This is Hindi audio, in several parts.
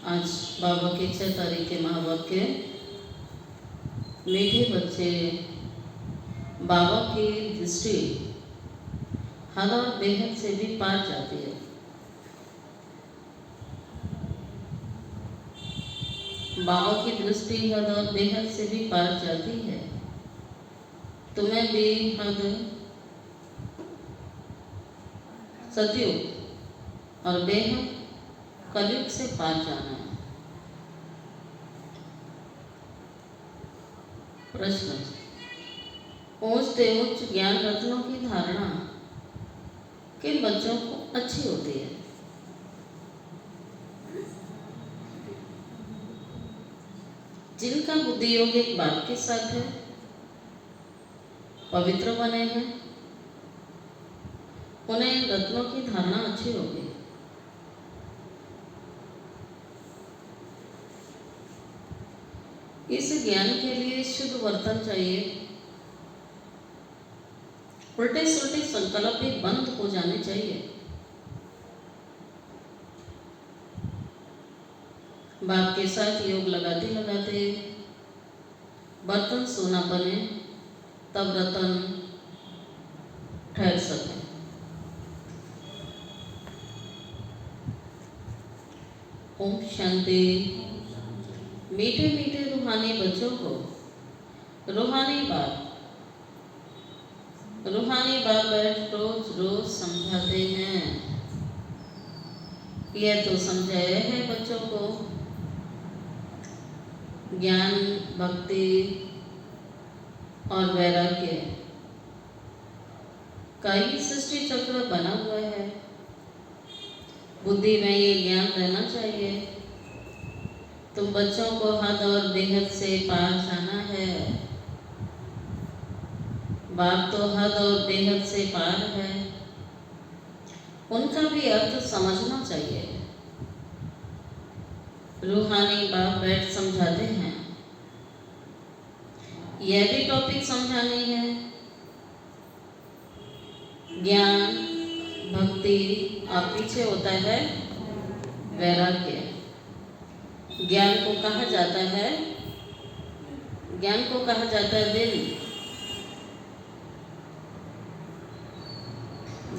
आज बाबा के 6 तारीख के महावाक्य, मीठे बच्चे बाबा की दृष्टि हद और बेहद से भी पार जाती है। बाबा की दृष्टि हद और बेहद से भी पार जाती है। तुम्हें भी हद, सतयुग और बेहद कलयुग से पार जाना है। प्रश्न, उच्च से उच्च ज्ञान रत्नों की धारणा किन बच्चों को अच्छी होती है? जिनका बुद्धि योग एक बात के साथ है, पवित्र बने हैं, उन्हें रत्नों की धारणा अच्छी होगी। इस ज्ञान के लिए शुद्ध वर्तन चाहिए। उल्टे सुल्टे संकल्प भी बंद हो जाने चाहिए। बाप के साथ योग लगाते लगाते बर्तन सोना बने, तब रतन ठहर सके। ओम शांति। मीठे मीठे रूहानी बच्चों को रूहानी बाप बैठ रोज रोज समझाते हैं। यह तो समझाया है बच्चों को ज्ञान, भक्ति और वैराग्य का ही सृष्टि चक्र बना हुआ है। बुद्धि में ये ज्ञान रहना चाहिए। तुम बच्चों को हद और बेहद से पार जाना है। बाप तो हद और बेहद से पार है, उनका भी अर्थ समझना चाहिए। रूहानी बाप बैठ समझाते हैं। यह भी टॉपिक समझानी है। ज्ञान, भक्ति और पीछे होता है वैराग्य। ज्ञान को कहा जाता है दिल।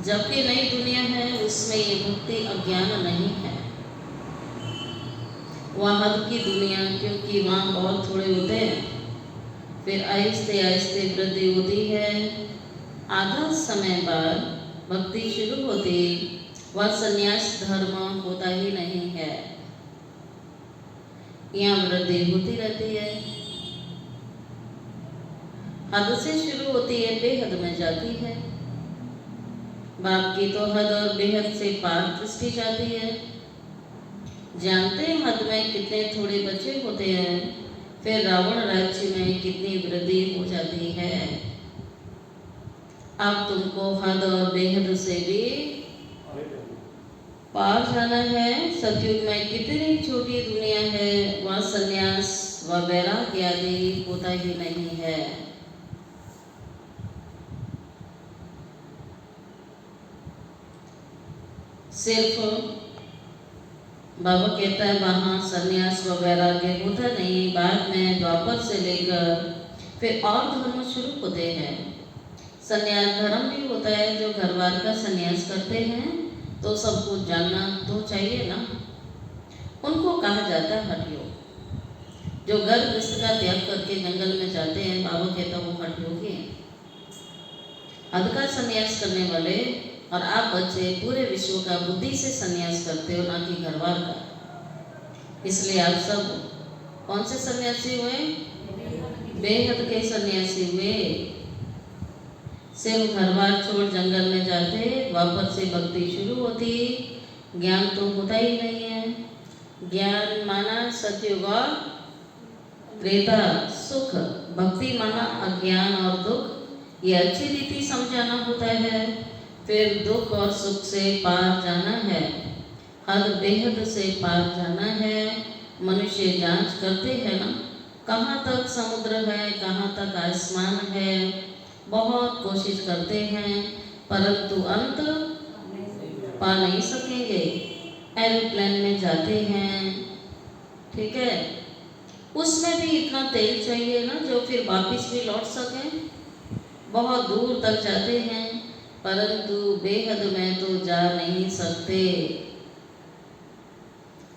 जबकि नई दुनिया है, उसमें ये भक्ति अज्ञान नहीं है। वह हद की दुनिया, क्योंकि वहाँ बहुत थोड़े होते हैं। फिर आहिस्ते आहिस्ते वृद्धि होती है। आधा समय बाद भक्ति शुरू होती। वह संन्यास धर्म होता ही नहीं है। यहाँ वृद्धि होती रहती है। हद से शुरू होती है, बेहद में जाती है। बाप की तो हद और बेहद से पार दृष्टि जाती है। जानते हैं हद में कितने थोड़े बच्चे होते हैं, फिर रावण राज्य में कितनी वृद्धि हो जाती है। अब तुमको हद और बेहद से भी पार जाना है। सतयुग में कितनी छोटी दुनिया है, वह संन्यास व वैराग्य आदि होता ही नहीं है। सिर्फ बाबा कहता है वहाँ संन्यास व वैराग्य होता नहीं। बाद में द्वापर से लेकर फिर और धर्म शुरू होते हैं। संन्यास धर्म भी होता है। जो घर बार का संन्यास करते हैं तो सब कुछ जानना तो चाहिए ना। उनको कहा जाता है हठयोग। जो घर गृहस्थ का त्याग करके जंगल में जाते हैं, बाबा कहता है वो हठयोगी हैं। हद का संन्यास करने वाले और आप बच्चे पूरे विश्व का बुद्धि से संन्यास करते हो, ना कि घरवार का। इसलिए आप सब कौन से सन्यासी हुए? बेहद के सन्यासी हुए। सिर्फ घरबार छोड़ जंगल में जाते, वापस से भक्ति शुरू होती। ज्ञान तो होता ही नहीं है। ज्ञान माना सतयुग और त्रेता सुख, भक्ति माना अज्ञान और दुख। ये अच्छी रीति समझाना होता है। फिर दुख और सुख से पार जाना है, हद बेहद से पार जाना है। मनुष्य जांच करते हैं ना, कहाँ तक समुद्र है, कहाँ तक आसमान है। बहुत कोशिश करते हैं, परंतु अंत पा नहीं सकेंगे। एरोप्लेन में जाते हैं, ठीक है, उसमें भी इतना तेल चाहिए ना जो फिर वापिस भी लौट सके। बहुत दूर तक जाते हैं परंतु बेहद में तो जा नहीं सकते,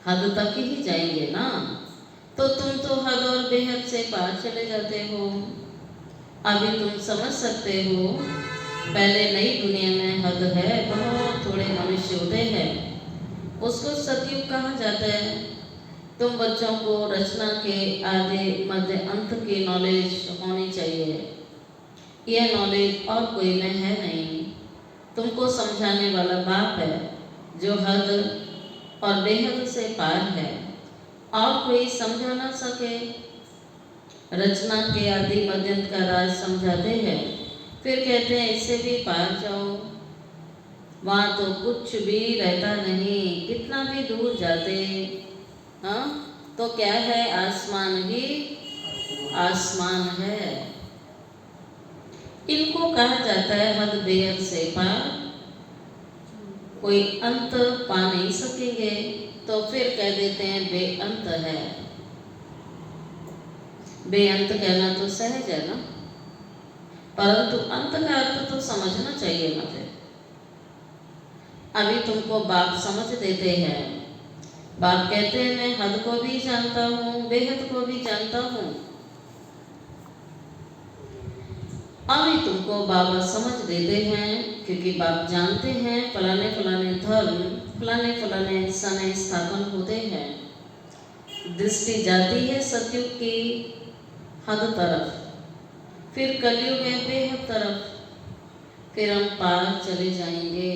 हद तक ही जाएंगे ना। तो तुम तो हद और बेहद से पार चले जाते हो। अभी तुम समझ सकते हो, पहले नई दुनिया में हद है, बहुत थोड़े मनुष्य होते हैं, उसको सतयुग कहा जाता है। तुम बच्चों को रचना के आदि मध्य अंत की नॉलेज होनी चाहिए। यह नॉलेज और कोई में है नहीं, तुमको समझाने वाला बाप है जो हद और बेहद से पार है, और कोई समझा ना सके। रचना के आदि मध्यंत का राज समझाते हैं, फिर कहते हैं इससे भी पार जाओ। वहाँ तो कुछ भी रहता नहीं, कितना भी दूर जाते हाँ तो क्या है, आसमान ही आसमान है। इनको कहा जाता है हद बेहद से पार। कोई अंत पा नहीं सकेंगे तो फिर कह देते हैं बेअंत है। बेअंत कहना तो सहज है ना, परंतु अंत का अर्थ तो समझना चाहिए ना। फिर अभी तुमको बाप समझ देते हैं, बाप कहते हैं मैं हद को भी जानता हूँ, बेहद को भी जानता हूँ। अभी तुमको बाबा समझ देते हैं, क्योंकि बाप जानते हैं फलाने फलाने धर्म फलाने फलाने समय स्थापन होते हैं। दृष्टि जाती है सतयुग की हद तरफ, फिर कलयुग है बेहद तरफ, फिर हम पार चले जाएंगे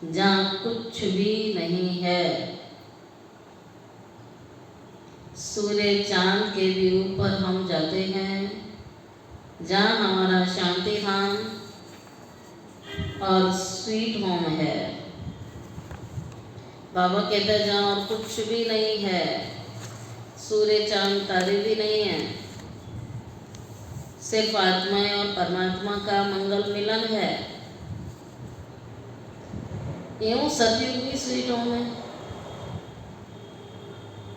जहाँ कुछ भी नहीं है। सूर्य चांद के भी ऊपर हम जाते हैं, जहाँ हमारा शांति धाम और स्वीट होम है। बाबा कहते हैं जहाँ और कुछ भी नहीं है, सूर्य चांद तारे भी नहीं है, सिर्फ आत्मा और परमात्मा का मंगल मिलन है। यूँ सतयुग भी स्वीट होम है,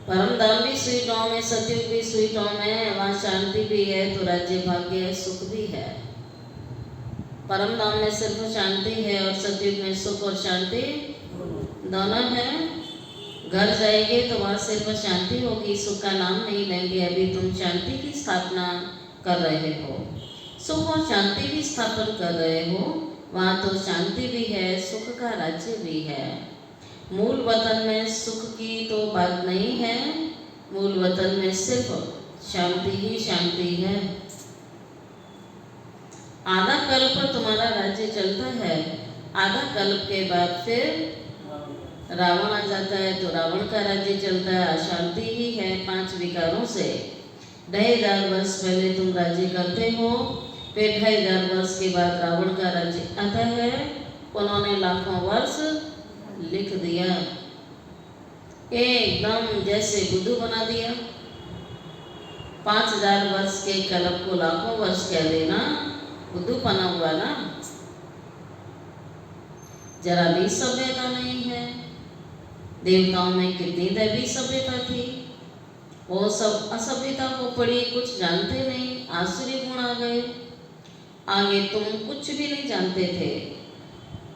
परम धाम भी स्वीट होम है, सतयुग भी स्वीट होम है। वहाँ शांति भी है तो राज्य भाग्य है, सुख भी है। परम धाम में सिर्फ शांति है और सतयुग में सुख और शांति दोनों है। घर जाएंगे तो वहाँ सिर्फ शांति होगी, सुख का नाम नहीं लेंगे। अभी तुम शांति की स्थापना कर रहे हो, सुख और शांति की स्थापन कर रहे हो। वहाँ तो शांति भी है, सुख का राज्य भी है। मूल वतन में सुख की तो बात नहीं है, मूल वतन में सिर्फ शांति ही शांति है। आधा कल्प तुम्हारा राज्य चलता है, आधा कल्प के बाद फिर रावण आ जाता है तो रावण का राज्य चलता है। अशांति ही है 5 विकारों से। 2500 वर्ष पहले तुम राज्य करते हो, फिर 2500 वर्ष के बाद रावण का राज्य आता है। उन्होंने लाखों वर्ष लिख दिया, एकदम जैसे बुद्धू बना दिया। 5000 वर्ष के कल्प को लाखों वर्ष कह देना, बुद्धू बना हुआ ना। जरा भी सभ्यता नहीं है। देवताओं में कितनी दैवी सभ्यता थी, वो सब असभ्यता को पड़ी, कुछ जानते नहीं, आसुरी गुण आ गए। आगे तुम कुछ भी नहीं जानते थे,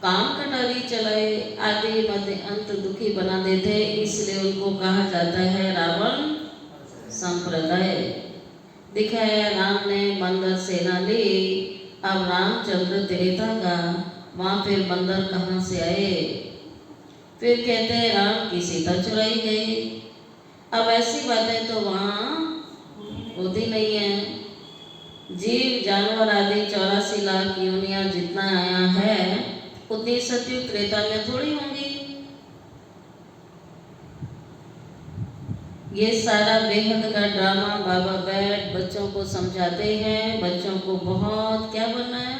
काम कटारी चलाए, आदि मध्य अंत दुखी बना देते, इसलिए उनको कहा जाता है रावण संप्रदाय। दिखाया राम ने बंदर सेना ली, अब रामचंद्र त्रेता का, वहाँ फिर बंदर कहाँ से आए। फिर कहते हैं राम की सीता चुराई गई। अब ऐसी बातें तो वहाँ होती नहीं है। जीव जानवर आदि 84 लाख योनियाँ जितना आया है उतनी सतयुग त्रेता में थोड़ी होंगी। ये सारा बेहद का ड्रामा बाबा बैठ बच्चों को समझाते हैं। बच्चों को बहुत क्या बनना है,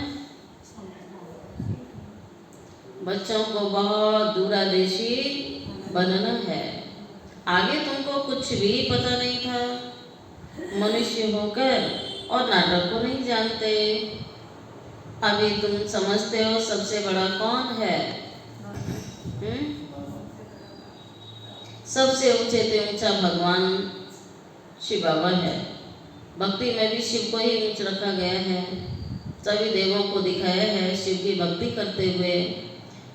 बच्चों को बहुत दूरदर्शी बनना है। आगे तुमको कुछ भी पता नहीं था, मनुष्य होकर और नाटक को नहीं जानते। अभी तुम समझते हो सबसे बड़ा कौन है। सबसे ऊंचे से ऊंचा भगवान शिव बाबा है। भक्ति में भी शिव को ही ऊंच रखा गया है। सभी देवों को दिखाया है शिव की भक्ति करते हुए,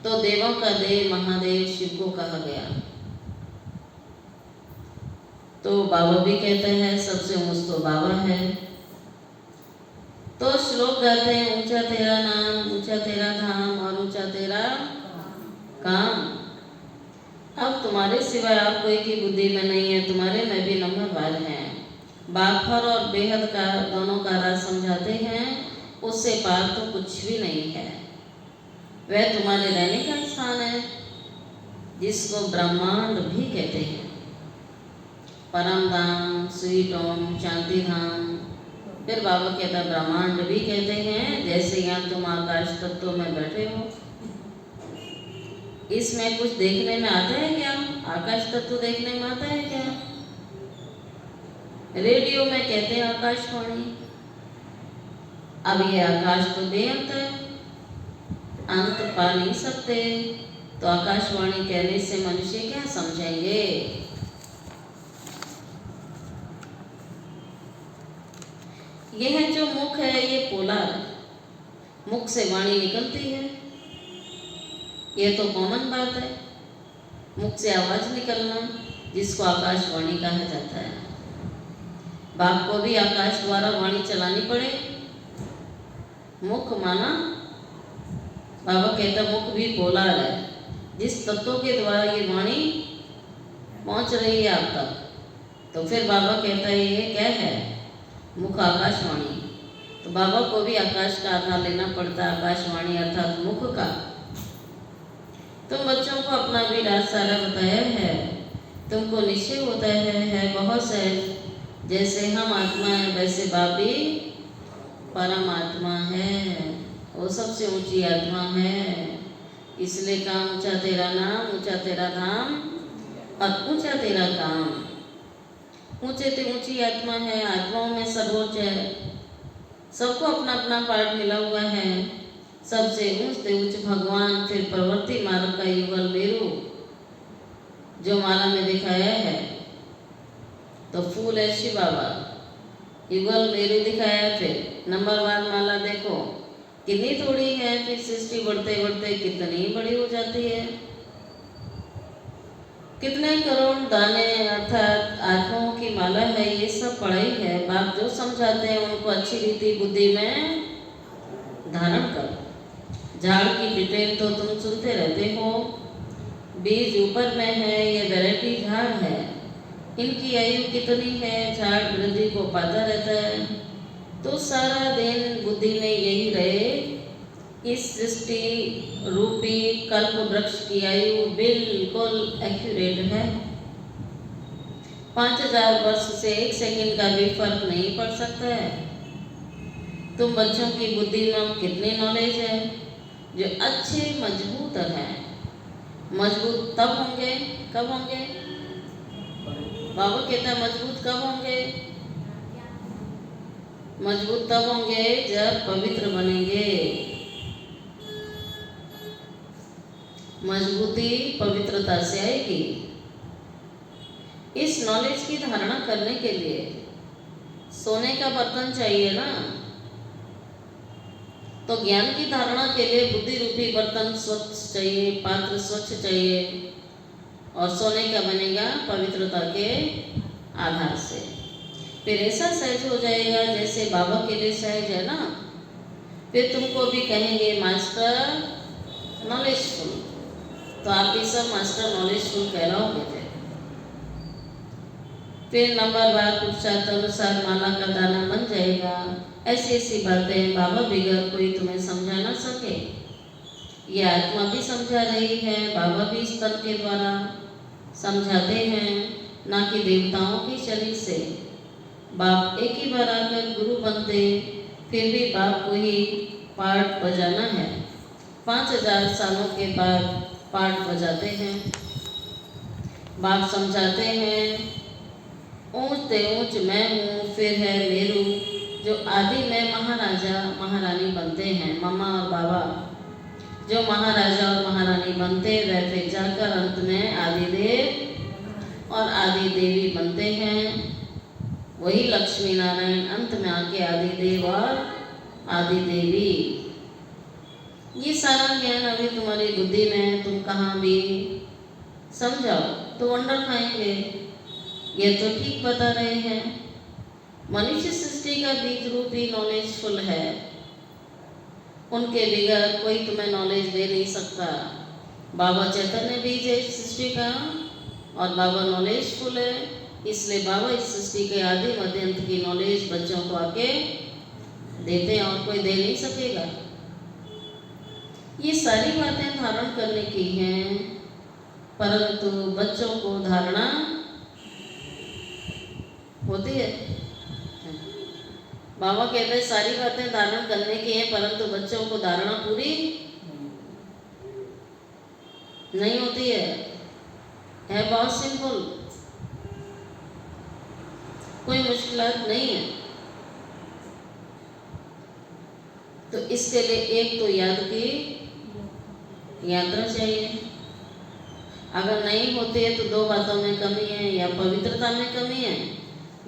तो देवों का देव महादेव शिव को कहा गया। तो बाबा भी कहते हैं सबसे ऊंच तो बाबा है। तो श्लोक गाते हैं, ऊंचा तेरा नाम, ऊंचा तेरा धाम और ऊंचा तेरा काम। अब तुम्हारे सिवाय आप कोई की बुद्धि में नहीं है, तुम्हारे में भी नंबरवार हैं। बाखर और बेहद का दोनों का राज समझाते हैं, उससे पार तो कुछ भी नहीं है। वह तुम्हारे रहने का स्थान है, जिसको ब्रह्मांड भी कहते हैं। परम धाम, स्वीट ओम, शांति धाम। फिर बाबा कहता ब्रह्मांड भी कहते हैं, जैसे यहाँ तुम आकाश तत्व में बैठे हो। इसमें कुछ देखने में आता है क्या? आकाश तत्व देखने में आता है क्या? रेडियो में कहते हैं आकाशवाणी। अब ये आकाश तो बेअंत है, अंत पा नहीं सकते, तो आकाशवाणी कहने से मनुष्य क्या समझेंगे? यह जो मुख है ये पोलार, मुख से वाणी निकलती है, ये तो कॉमन बात है। मुख से आवाज निकलना, जिसको आकाशवाणी कहा जाता है। बाप को भी आकाश द्वारा वाणी चलानी पड़े। मुख माना, बाबा कहता मुख भी पोलार है, जिस तत्व के द्वारा ये वाणी पहुंच रही है आप तक। तो फिर बाबा कहता है ये क्या है? मुख आकाशवाणी। तो बाबा को भी आकाश का आधार लेना पड़ता है, आकाशवाणी अर्थात मुख का। तुम बच्चों को अपना भी राज सारा बताया है, तुमको निश्चय होता है बहुत सहज। जैसे हम आत्मा है, वैसे बाप भी परम आत्मा है, वो सबसे ऊंची आत्मा है। इसलिए कहा ऊंचा तेरा नाम, ऊंचा तेरा धाम और ऊंचा तेरा काम। ऊंचे से ऊंची आत्मा है, आत्माओं में सर्वोच्च है। सबको अपना अपना पार्ट मिला हुआ है। सबसे ऊंच उच्च भगवान, फिर प्रवृत्ति मार्ग का युगल मेरू जो माला में दिखाया है। तो फूल है शिव बाबा, युगल मेरू दिखाया। फिर नंबरवार माला देखो कितनी थोड़ी है, फिर सृष्टि बढ़ते बढ़ते कितनी बड़ी हो जाती है। कितने करोड़ दाने अर्थात आत्माओं की माला है। ये सब पढ़ाई है। बाप जो समझाते हैं उनको अच्छी रीति बुद्धि में धारण करो। झाड़ की डिटेल तो तुम सुनते रहते हो। बीज ऊपर में है, ये वैरायटी झाड़ है। इनकी आयु कितनी है, झाड़ वृद्धि को पाता रहता है। तो सारा दिन बुद्धि में यही रहे, इस सृष्टि रूपी कल्प वृक्ष की आयु बिल्कुल एक्यूरेट है। 5000 वर्ष से 1 सेकंड का भी फर्क नहीं पड़ सकता है। तुम बच्चों की बुद्धि में कितनी नॉलेज है, जो अच्छे मजबूत हैं। मजबूत तब होंगे, कब होंगे? बाबा कहता है मजबूत कब होंगे? मजबूत तब होंगे जब पवित्र बनेंगे। मजबूती पवित्रता से आएगी। इस नॉलेज की धारणा करने के लिए सोने का बर्तन चाहिए ना, तो ज्ञान की धारणा के लिए बुद्धि रूपी बर्तन स्वच्छ चाहिए, पात्र स्वच्छ चाहिए। और सोने का बनेगा पवित्रता के आधार से। फिर ऐसा सहज हो जाएगा जैसे बाबा के लिए सहज है ना। फिर तुमको भी कहेंगे मास्टर नॉलेजफुल, तो आप भी सब मास्टर नॉलेजफुल कहलाओगे। फिर नंबरवार पुरुषार्थ माला का दाना बन जाएगा। ऐसी ऐसी बातें बाबा बिगड़ कोई तुम्हें समझा ना सके। ये आत्मा भी समझा रही है, बाबा भी इस तन के द्वारा समझाते हैं, ना कि देवताओं के शरीर से। बाप एक ही बार आकर गुरु बनते, फिर भी बाप को ही पाठ बजाना है। 5000 सालों के बाद पाठ बजाते हैं। बाप समझाते हैं ऊंच ते ऊंच मैं हूँ, फिर है मेरू, जो आदि में महाराजा महारानी बनते हैं। मम्मा और बाबा जो महाराजा और महारानी बनते, वह फिर जाकर अंत में आदिदेव और आदि देवी बनते हैं। वही लक्ष्मी नारायण अंत में आके आदि देव और आदि देवी। ये सारा ज्ञान अभी तुम्हारी बुद्धि में है, तुम कहाँ भी समझाओ तो वंडर खाएंगे। ये तो ठीक बता रहे हैं। मनुष्य सृष्टि का बीज रूपी नॉलेजफुल है, उनके बगैर कोई तुम्हें नॉलेज दे नहीं सकता। बाबा चैतन्य बीज है इस सृष्टि का और बाबा नॉलेजफुल है, इसलिए बाबा इस सृष्टि के आदि मध्य अंत की नॉलेज बच्चों को आके देते हैं और कोई दे नहीं सकेगा। ये सारी बातें धारण करने की हैं, परंतु बच्चों को धारणा होती है। बाबा कहते हैं सारी बातें धारण करने की हैं, परंतु बच्चों को धारणा पूरी नहीं होती है बहुत सिंपल, कोई मुश्किल नहीं है। तो इसके लिए एक तो याद की यात्रा चाहिए। अगर नहीं होती है तो दो बातों में कमी है, या पवित्रता में कमी है,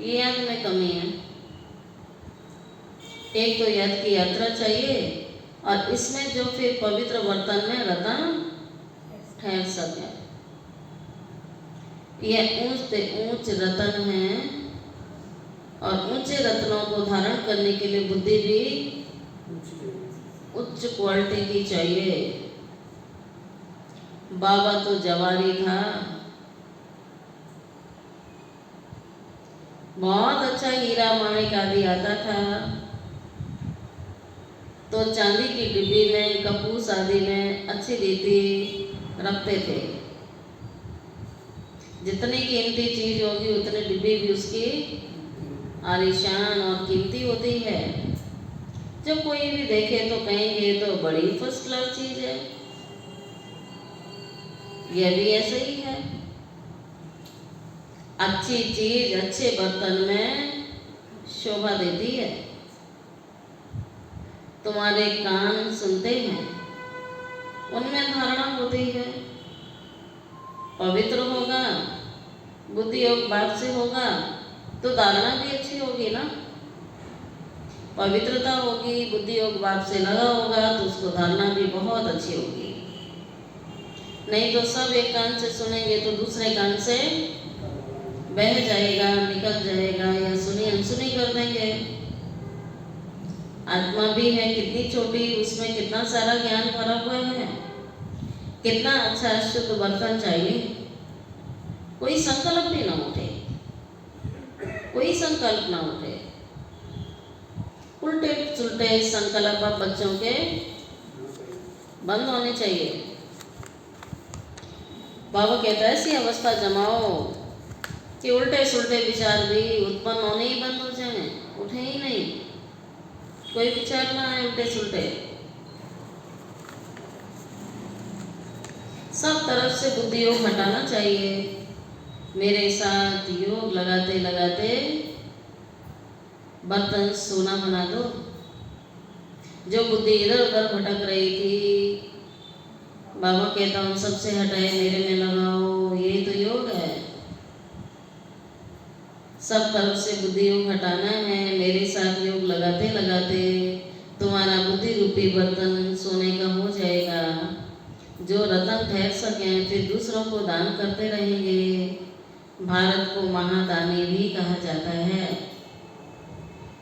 ये याद में कमी है। एक तो याद की यात्रा चाहिए और इसमें जो फिर पवित्र बर्तन में रतन ठहर सके। यह ऊंच से ऊंच रतन है और ऊंचे रत्नों को धारण करने के लिए बुद्धि भी उच्च क्वालिटी की चाहिए। बाबा तो जवारी था, बहुत अच्छा हीरा माणिक आदि आता था, तो चांदी की डिब्बी में कपूस आदि में अच्छी रीति रखते थे। जितनी कीमती चीज होगी उतनी डिब्बी भी उसकी आलीशान और कीमती होती है। जो कोई भी देखे तो कहेंगे तो बड़ी फर्स्ट क्लास चीज है। यह भी ऐसे ही है। अच्छी चीज अच्छे बर्तन में शोभा देती है। तुम्हारे कान सुनते हैं, उनमें धारणा होती है। पवित्र होगा, बुद्धि योग बात से होगा तो धारणा भी अच्छी होगी ना। पवित्रता होगी, बुद्धि योग बात से लगा होगा तो उसको धारणा भी बहुत अच्छी होगी। नहीं तो सब एक कान से सुनेंगे तो दूसरे कान से बह जाएगा, निकल जाएगा, या सुनी अनसुनी कर देंगे। आत्मा भी है कितनी छोटी, उसमें कितना सारा ज्ञान भरा हुआ है। कितना अच्छा शुद्ध बर्तन चाहिए। कोई संकल्प भी ना उठे, कोई संकल्प ना उठे। उल्टे सुलटे संकल्प बच्चों के बंद होने चाहिए। बाबा कहता है ऐसी अवस्था जमाओ कि उल्टे सुलटे विचार भी उत्पन्न होने ही बंद हो जाए, उठे ही नहीं, कोई विचार ना आए उल्टे सुलटे। सब तरफ से बुद्धि योग हटाना चाहिए। मेरे साथ योग लगाते लगाते बर्तन सोना बना दो। जो बुद्धि इधर उधर भटक रही थी, बाबा कहता हूँ सबसे हटाए मेरे में लगाओ। ये तो योग है। सब तरफ से बुद्धि योग हटाना है। मेरे साथ योग लगाते लगाते तुम्हारा बुद्धि रूपी बर्तन सोने का हो जाएगा। जो रतन ठहर सके फिर दूसरों को दान करते रहेंगे। भारत को महादानी भी कहा जाता है।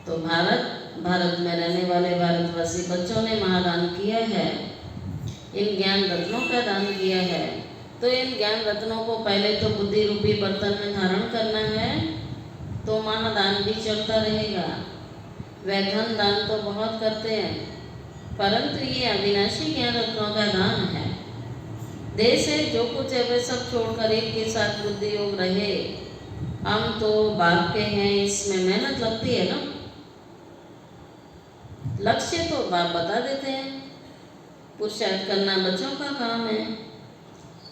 तो भारत में रहने वाले भारतवासी बच्चों ने महादान किया है, इन ज्ञान रत्नों का दान किया है। तो इन ज्ञान रत्नों को पहले तो बुद्धि रूपी बर्तन में धारण करना है, तो महादान भी चलता रहेगा। वह धन दान तो बहुत करते हैं, परंतु ये अविनाशी ज्ञान रत्नों का दान है। देह से जो कुछ है वह सब छोड़कर एक के साथ बुद्धि योग रहे। हम तो बाप के हैं, इसमें मेहनत लगती है ना। लक्ष्य तो बाप बता देते हैं, पुरुषार्थ करना बच्चों का काम है।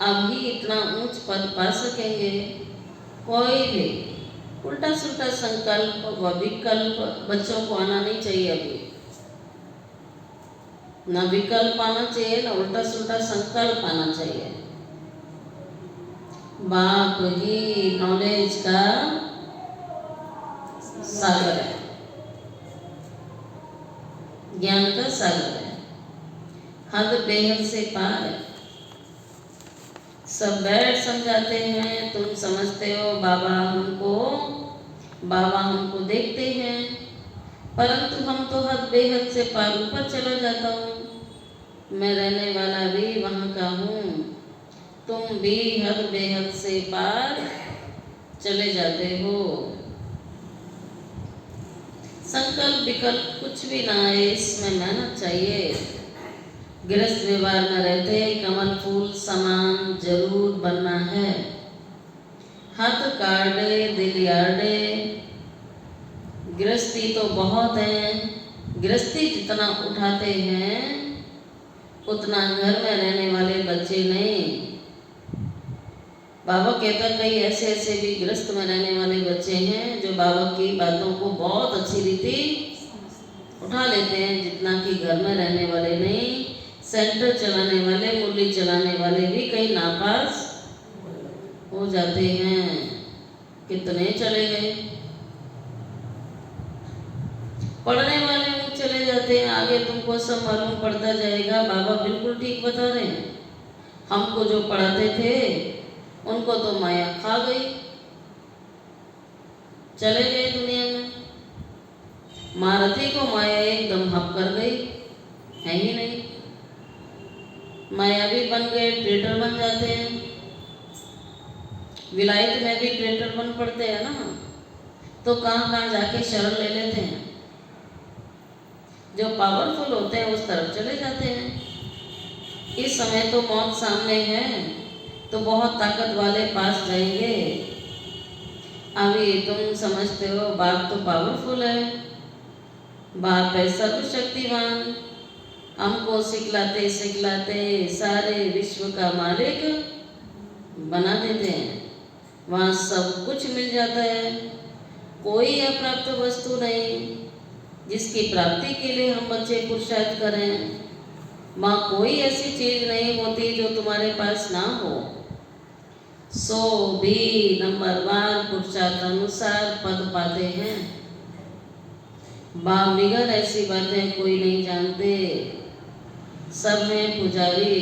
अब ही इतना ऊंच पद पा सकेंगे। कोई भी उल्टा सुल्टा संकल्प व विकल्प बच्चों को आना नहीं चाहिए। अभी ना विकल्प आना चाहिए, ना उल्टा सुल्टा संकल्प आना चाहिए। बाप ही नॉलेज का सागर है, ज्ञान का सागर है, हद बेहद से पार है। सब बैठ समझाते हैं, तुम समझते हो बाबा हमको देखते हैं, परंतु हम तो हद बेहद से पार ऊपर चला जाता हूँ। मैं रहने वाला भी वहाँ का हूँ, तुम भी हद बेहद से पार चले जाते हो। संकल्प विकल्प कुछ भी ना आए, इसमें मेहनत चाहिए। गृहस्थ व्यवहार में रहते कमल फूल समान जरूर बनना है। हाथ काटे दिल यार्डे, गृहस्थी तो बहुत है, गृहस्थी जितना उठाते हैं उतना घर में रहने वाले बच्चे नहीं। बाबा कहता कई ऐसे ऐसे भी गृहस्थ में रहने वाले बच्चे हैं जो बाबा की बातों को बहुत अच्छी रीति उठा लेते हैं, जितना कि घर में रहने वाले नहीं। सेंटर चलाने वाले, मुरली चलाने वाले भी कई नापास हो जाते हैं। कितने चले गए, पढ़ने वाले वो चले जाते हैं, आगे तुमको सब मालूम पड़ता जाएगा। बाबा बिल्कुल ठीक बता रहे हैं। हमको जो पढ़ाते थे उनको तो माया खा गई, चले गए दुनिया में। महारथी को माया एकदम हप कर गई, है ही नहीं। मायावी बन गए, ट्रेटर बन जाते हैं। विलायत में भी ट्रेटर बन पड़ते हैं ना, तो कहाँ कहाँ जाके शरण ले लेते हैं। जो पावरफुल होते हैं उस तरफ चले जाते हैं। इस समय तो मौत सामने है, तो बहुत ताकत वाले पास जाएंगे। अभी तुम समझते हो बाप तो पावरफुल है, बाप है सर्वशक्तिवान, हमको सिखलाते सिखलाते सारे विश्व का मालिक बना देते हैं। वहाँ सब कुछ मिल जाता है, कोई अप्राप्त वस्तु नहीं जिसकी प्राप्ति के लिए हम बच्चे पुरुषार्थ करें। वहाँ कोई ऐसी चीज़ नहीं होती जो तुम्हारे पास ना हो। सो भी नंबर 1 पुरुषार्थ अनुसार पद पाते हैं। बाप बिगड़ ऐसी बातें कोई नहीं जानते, सब हैं पुजारी,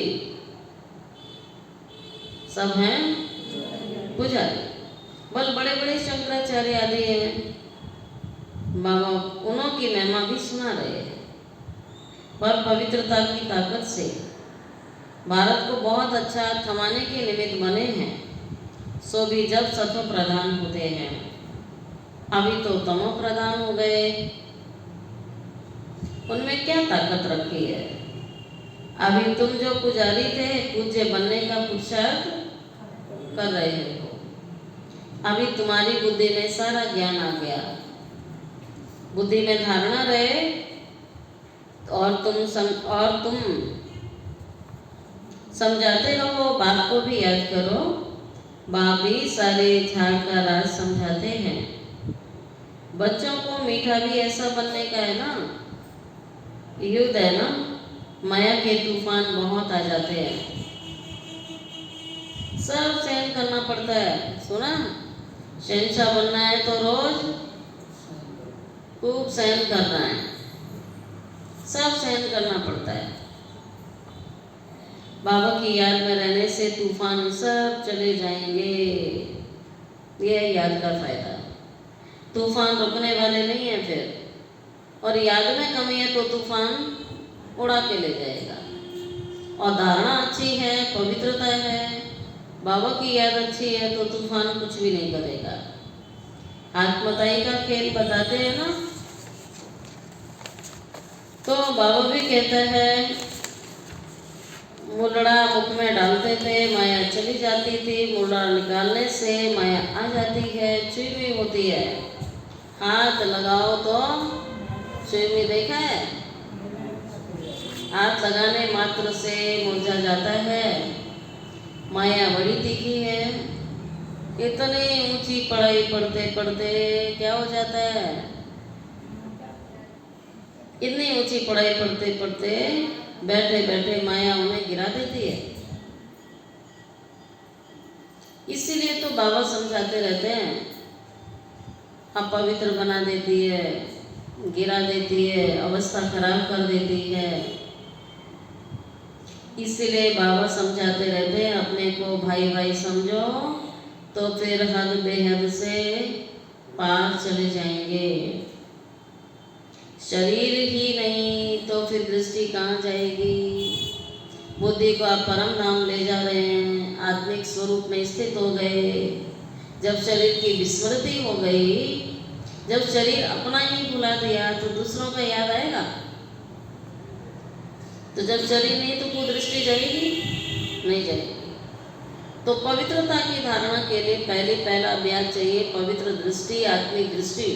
सब हैं पुजारी। बल बड़े बड़े शंकराचार्य आदि हैं, बाबा उन्हों की महिमा भी सुना रहे हैं। पर पवित्रता की ताकत से भारत को बहुत अच्छा थमाने के निमित्त बने हैं। सो भी जब सत्व प्रधान होते हैं, अभी तो तमो प्रधान हो गए, उनमें क्या ताकत रखी है। अभी तुम जो पुजारी थे, पूज्य बनने का पुरुषार्थ कर रहे हो। अभी तुम्हारी बुद्धि में सारा ज्ञान आ गया, बुद्धि में धारणा रहे, और तुम समझाते रहो। बाप को भी याद करो, बाप भी सारे झाड़ का राज समझाते हैं। बच्चों को मीठा भी ऐसा बनने का है ना, युद्ध है ना, माया के तूफान बहुत आ जाते हैं, सब सहन करना पड़ता है। सुना, शहंशाह बनना है तो रोज खूब सहन करना है, सब सहन करना पड़ता है। बाबा की याद में रहने से तूफान सब चले जाएंगे। ये याद का फायदा, तूफान रुकने वाले नहीं है फिर। और याद में कमी है तो तूफान उड़ा के ले जाएगा। और धारणा अच्छी है, पवित्रता है, बाबा की याद अच्छी है तो तूफान कुछ भी नहीं करेगा। आत्मताई का खेल बताते हैं ना, तो बाबा भी कहता है, मुलड़ा मुख में डालते थे, माया चली जाती थी, मुलड़ा निकालने से माया आ जाती है, चुईमी होती है। हाथ लगाओ तो चुईमी देखा है, हाथ लगाने मात्र से मुरझा जाता है। माया बड़ी तीखी है, इतनी ऊंची पढ़ाई पढ़ते पढ़ते क्या हो जाता है, इतनी ऊंची पढ़ाई पढ़ते पढ़ते बैठे बैठे माया उन्हें गिरा देती है। इसीलिए तो बाबा समझाते रहते हैं, अपवित्र बना देती है, गिरा देती है, अवस्था खराब कर देती है। इसीलिए बाबा समझाते रहते हैं, अपने को भाई भाई समझो तो फिर हद बेहद से पार चले जाएंगे। शरीर ही नहीं तो फिर दृष्टि कहाँ जाएगी। बुद्धि को आप परम धाम ले जा रहे हैं, आत्मिक स्वरूप में स्थित हो गए। जब शरीर की विस्मृति हो गई, जब शरीर अपना ही भुला दिया तो दूसरों का याद आएगा। तो जब शरीर नहीं तो कुदृष्टि जाएगी, नहीं जाएगी। तो पवित्रता की धारणा के लिए पहला अभ्यास चाहिए पवित्र दृष्टि, आत्मिक दृष्टि,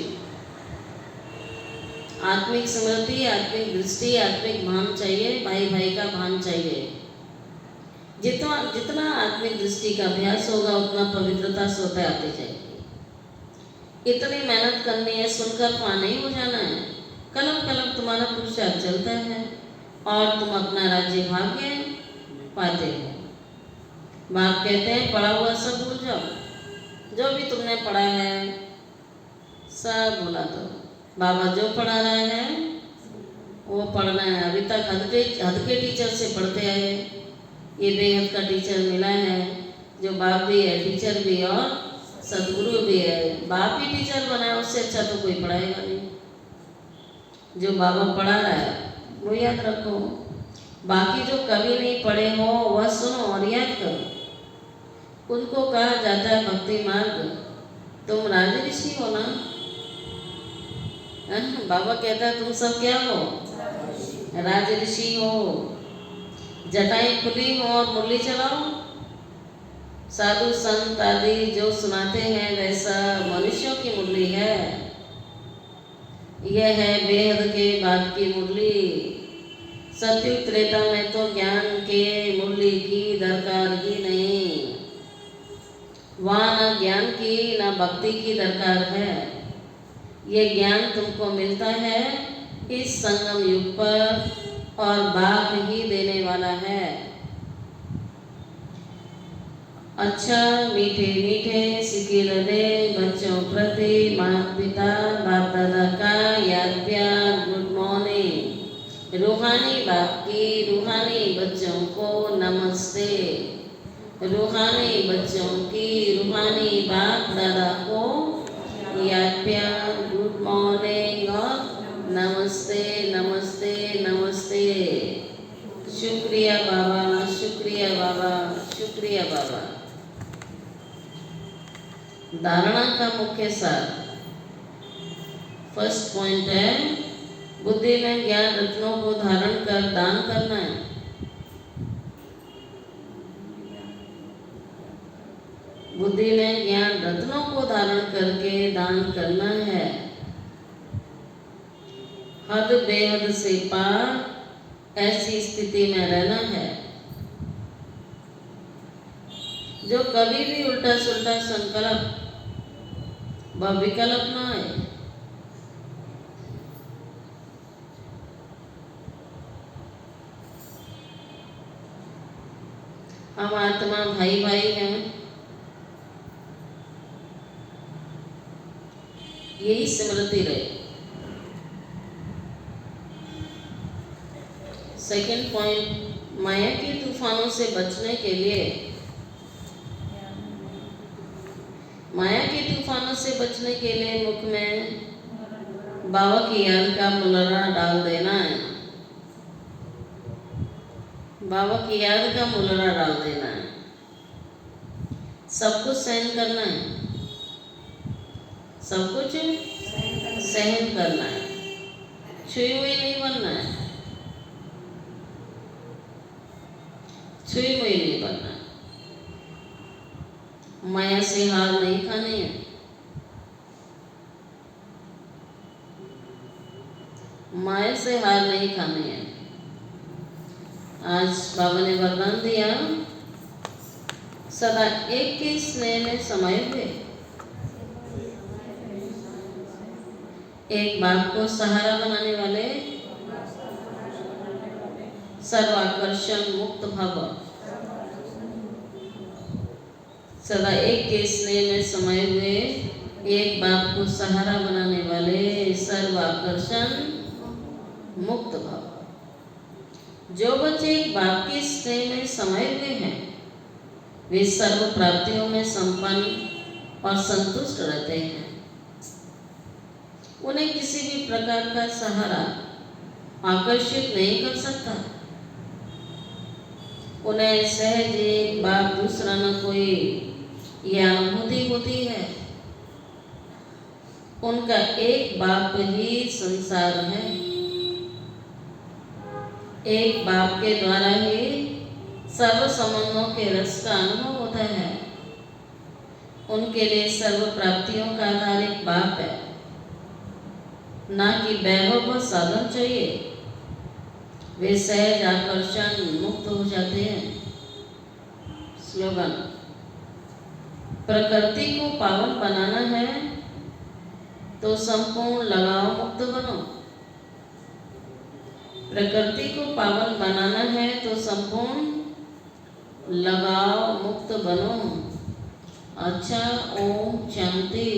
आत्मिक स्मृति, आत्मिक दृष्टि, आत्मिक भान चाहिए, भाई भाई का भान चाहिए। जितना जितना आत्मिक दृष्टि का अभ्यास होगा उतना पवित्रता स्वतः आती जाएगी। इतनी मेहनत करनी है, सुनकर वहाँ नहीं हो जाना है। कलम कलम तुम्हारा पुरुषार्थ चलता है और तुम अपना राज्य भाग्य पाते हो। बाप कहते हैं पढ़ा हुआ सब भूल जाओ, जो भी तुमने पढ़ा है सब भुला दो। बाबा जो पढ़ा रहा है वो पढ़ना है। अभी तक हद के टीचर से पढ़ते आए, ये बेहद का टीचर मिला है, जो बाप भी है, टीचर भी और सदगुरु भी है। बाप ही टीचर बना है, उससे अच्छा तो कोई पढ़ाएगा नहीं। जो बाबा पढ़ा रहा है वो याद रखो। बाकी जो कभी नहीं पढ़े हो वह सुनो और याद करो। उनको कहा जाता है भक्ति मार्ग। तुम राज ऋषि हो ना, बाबा कहता है तुम सब क्या हो, राज ऋषि हो। जटाएं खुली हो और मुरली चलाओ। साधु संत आदि जो सुनाते हैं वैसा मनुष्यों की मुरली है। यह है बेहद के बाप की मुरली। सत्युग त्रेता में तो ज्ञान के मुरली की दरकार ही नहीं। वहाँ न ज्ञान की न भक्ति की दरकार है। ये ज्ञान तुमको मिलता है इस संगम युग पर और बाप ही देने वाला है। अच्छा मीठे मीठे सिकिल दे बच्चों प्रति माता पिता बाप दादा का याद प्यार गुड मॉर्निंग। रूहानी बाप की रूहानी बच्चों को नमस्ते। रूहानी बच्चों की रूहानी बाप दादा को याद प्यार गुड मॉर्निंग और नमस्ते नमस्ते नमस्ते। शुक्रिया बाबा, शुक्रिया बाबा, शुक्रिया बाबा। धारणा का मुख्य सार फर्स्ट पॉइंट है बुद्धि में ज्ञान रत्नों को धारण कर दान करना है। बुद्धि में ज्ञान रत्नों को धारण करके दान करना है। हद बेहद से पार ऐसी स्थिति में रहना है जो कभी भी उल्टा सुल्टा संकल्प व विकल्प न आए। हम आत्मा भाई भाई हैं, यही स्मृति रहे। सेकंड पॉइंट, माया के तूफानों से बचने के लिए, माया के तूफानों से बचने के लिए मुख में बाबा की याद का मुलरा डाल देना है। बाबा की याद का मुलरा डाल देना है। सब कुछ सहन करना है, सब कुछ सहन करना है, छुई हुई नहीं बनना है, छुई हुई नहीं बनना है। माया से हार नहीं खानी है। माया से हार नहीं खानी है। आज बाबा ने वरदान दिया, सदा एक के स्नेह में समाये हुए, एक बाप को सहारा बनाने वाले, सर्वाकर्षण मुक्त भव, सदा एक के स्नेह में समाये हुए, एक बाप को सहारा बनाने वाले, सर्व आकर्षण मुक्त भाव। जो बच्चे एक बाप के स्नेह में समाये हुए हैं, वे सर्व प्राप्तियों में संपन्न और संतुष्ट रहते हैं। उन्हें किसी भी प्रकार का सहारा आकर्षित नहीं कर सकता। उन्हें सहज एक बाप दूसरा न कोई यह अनुभूति होती है। उनका एक बाप ही संसार है। एक बाप के द्वारा ही सर्व संबंधों के रस का अनुभव होता है। उनके लिए सर्व प्राप्तियों का आधार एक बाप है, ना कि वैभव व साधन चाहिए। वे सहज आकर्षण मुक्त हो जाते हैं। स्लोगन: प्रकृति को पावन बनाना है तो संपूर्ण लगाव मुक्त बनो। प्रकृति को पावन बनाना है तो संपूर्ण लगाव मुक्त बनो। अच्छा, ओम शांति।